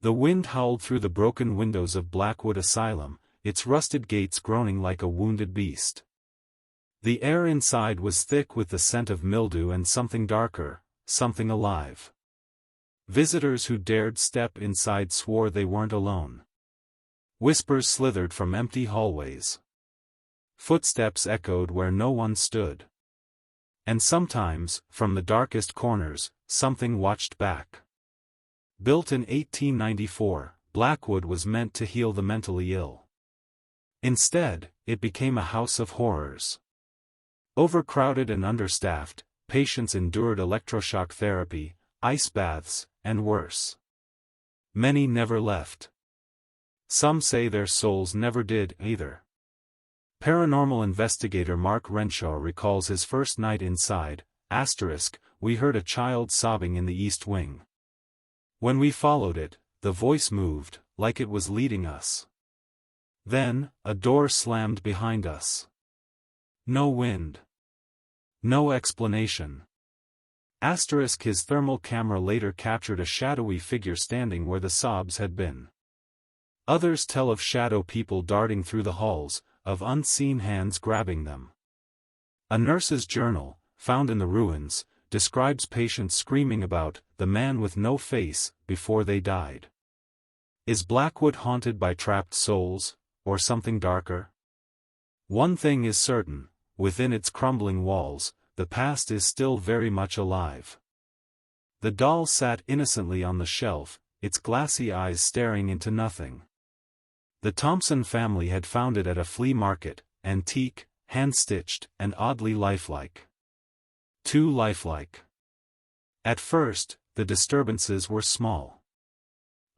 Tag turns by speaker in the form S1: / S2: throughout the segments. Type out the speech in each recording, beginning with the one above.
S1: The wind howled through the broken windows of Blackwood Asylum, its rusted gates groaning like a wounded beast. The air inside was thick with the scent of mildew and something darker, something alive. Visitors who dared step inside swore they weren't alone. Whispers slithered from empty hallways. Footsteps echoed where no one stood. And sometimes, from the darkest corners, something watched back. Built in 1894, Blackwood was meant to heal the mentally ill. Instead, it became a house of horrors. Overcrowded and understaffed, patients endured electroshock therapy, ice baths, and worse. Many never left. Some say their souls never did either. Paranormal investigator Mark Renshaw recalls his first night inside. We heard a child sobbing in the east wing. When we followed it, the voice moved, like it was leading us. Then, a door slammed behind us. No wind. No explanation. His thermal camera later captured a shadowy figure standing where the sobs had been. Others tell of shadow people darting through the halls, of unseen hands grabbing them. A nurse's journal, found in the ruins, describes patients screaming about the man with no face before they died. Is Blackwood haunted by trapped souls, or something darker? One thing is certain, within its crumbling walls, the past is still very much alive. The doll sat innocently on the shelf, its glassy eyes staring into nothing. The Thompson family had found it at a flea market, antique, hand-stitched, and oddly lifelike. Too lifelike. At first, the disturbances were small.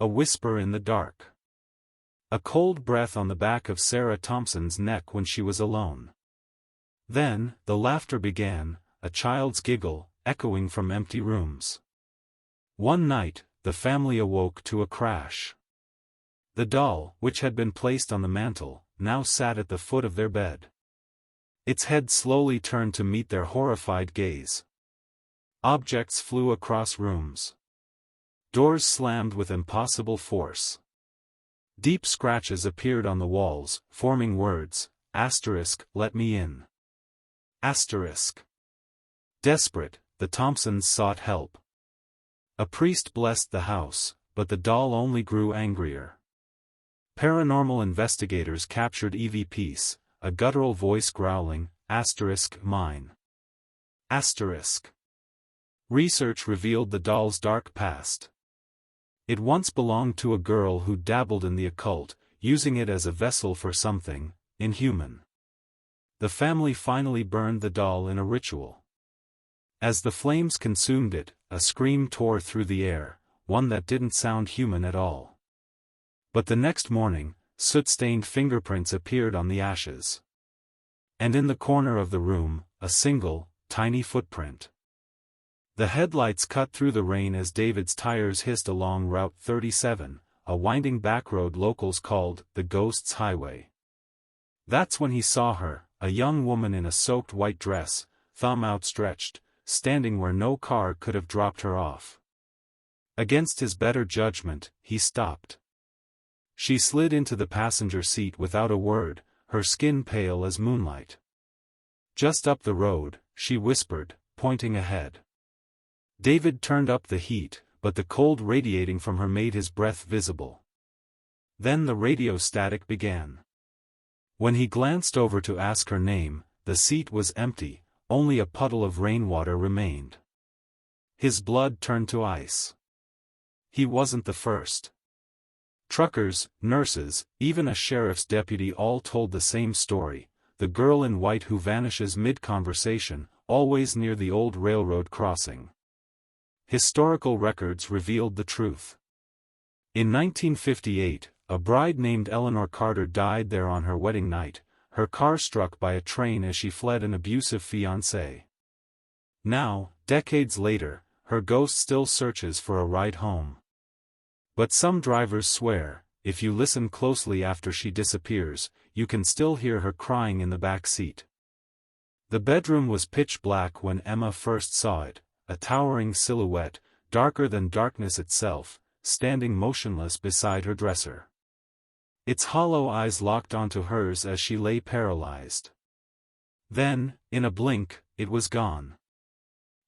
S1: A whisper in the dark. A cold breath on the back of Sarah Thompson's neck when she was alone. Then, the laughter began, a child's giggle, echoing from empty rooms. One night, the family awoke to a crash. The doll, which had been placed on the mantel, now sat at the foot of their bed. Its head slowly turned to meet their horrified gaze. Objects flew across rooms. Doors slammed with impossible force. Deep scratches appeared on the walls, forming words, let me in. Desperate, the Thompsons sought help. A priest blessed the house, but the doll only grew angrier. Paranormal investigators captured EVPs, a guttural voice growling, mine. Research revealed the doll's dark past. It once belonged to a girl who dabbled in the occult, using it as a vessel for something inhuman. The family finally burned the doll in a ritual. As the flames consumed it, a scream tore through the air, one that didn't sound human at all. But the next morning, soot-stained fingerprints appeared on the ashes. And in the corner of the room, a single, tiny footprint. The headlights cut through the rain as David's tires hissed along Route 37, a winding backroad locals called the Ghost's Highway. That's when he saw her, a young woman in a soaked white dress, thumb outstretched, standing where no car could have dropped her off. Against his better judgment, he stopped. She slid into the passenger seat without a word, her skin pale as moonlight. Just up the road, she whispered, pointing ahead. David turned up the heat, but the cold radiating from her made his breath visible. Then the radio static began. When he glanced over to ask her name, the seat was empty, only a puddle of rainwater remained. His blood turned to ice. He wasn't the first. Truckers, nurses, even a sheriff's deputy all told the same story, the girl in white who vanishes mid-conversation, always near the old railroad crossing. Historical records revealed the truth. In 1958, a bride named Eleanor Carter died there on her wedding night, her car struck by a train as she fled an abusive fiancé. Now, decades later, her ghost still searches for a ride home. But some drivers swear, if you listen closely after she disappears, you can still hear her crying in the back seat. The bedroom was pitch black when Emma first saw it, a towering silhouette, darker than darkness itself, standing motionless beside her dresser. Its hollow eyes locked onto hers as she lay paralyzed. Then, in a blink, it was gone.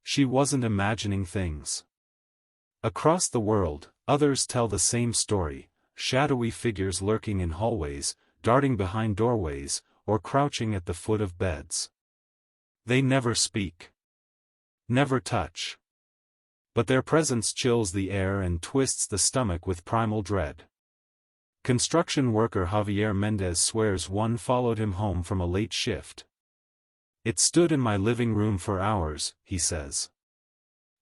S1: She wasn't imagining things. Across the world, others tell the same story, shadowy figures lurking in hallways, darting behind doorways, or crouching at the foot of beds. They never speak. Never touch. But their presence chills the air and twists the stomach with primal dread. Construction worker Javier Mendez swears one followed him home from a late shift. It stood in my living room for hours, he says.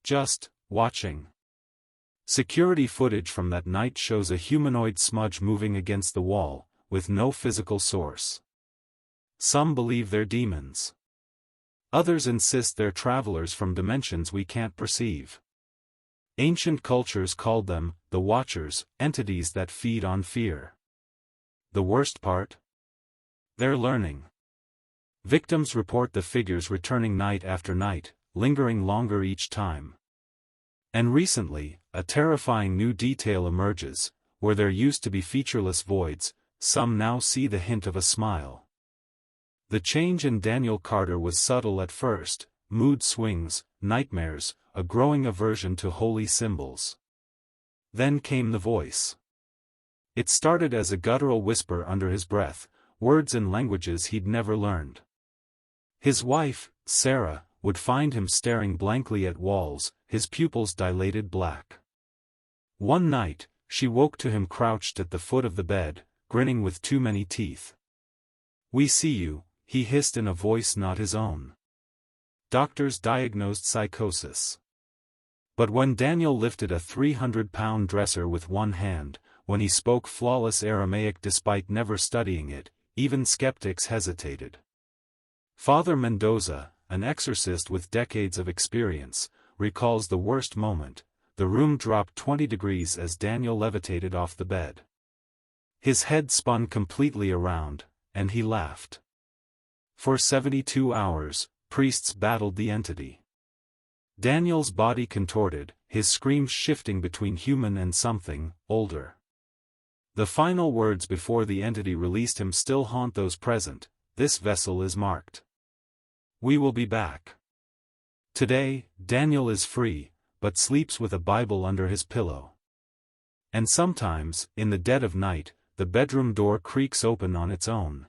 S1: Just watching. Security footage from that night shows a humanoid smudge moving against the wall, with no physical source. Some believe they're demons. Others insist they're travelers from dimensions we can't perceive. Ancient cultures called them, the Watchers, entities that feed on fear. The worst part? They're learning. Victims report the figures returning night after night, lingering longer each time. And recently, a terrifying new detail emerges: where there used to be featureless voids, some now see the hint of a smile. The change in Daniel Carter was subtle at first: mood swings, nightmares, a growing aversion to holy symbols. Then came the voice. It started as a guttural whisper under his breath, words in languages he'd never learned. His wife, Sarah, would find him staring blankly at walls, his pupils dilated black. One night, she woke to him crouched at the foot of the bed, grinning with too many teeth. "We see you," he hissed in a voice not his own. Doctors diagnosed psychosis. But when Daniel lifted a 300-pound dresser with one hand, when he spoke flawless Aramaic despite never studying it, even skeptics hesitated. Father Mendoza, an exorcist with decades of experience, recalls the worst moment. The room dropped 20 degrees as Daniel levitated off the bed. His head spun completely around, and he laughed. For 72 hours, priests battled the entity. Daniel's body contorted, his screams shifting between human and something older. The final words before the entity released him still haunt those present: "This vessel is marked. We will be back." Today, Daniel is free, but sleeps with a Bible under his pillow. And sometimes, in the dead of night, the bedroom door creaks open on its own.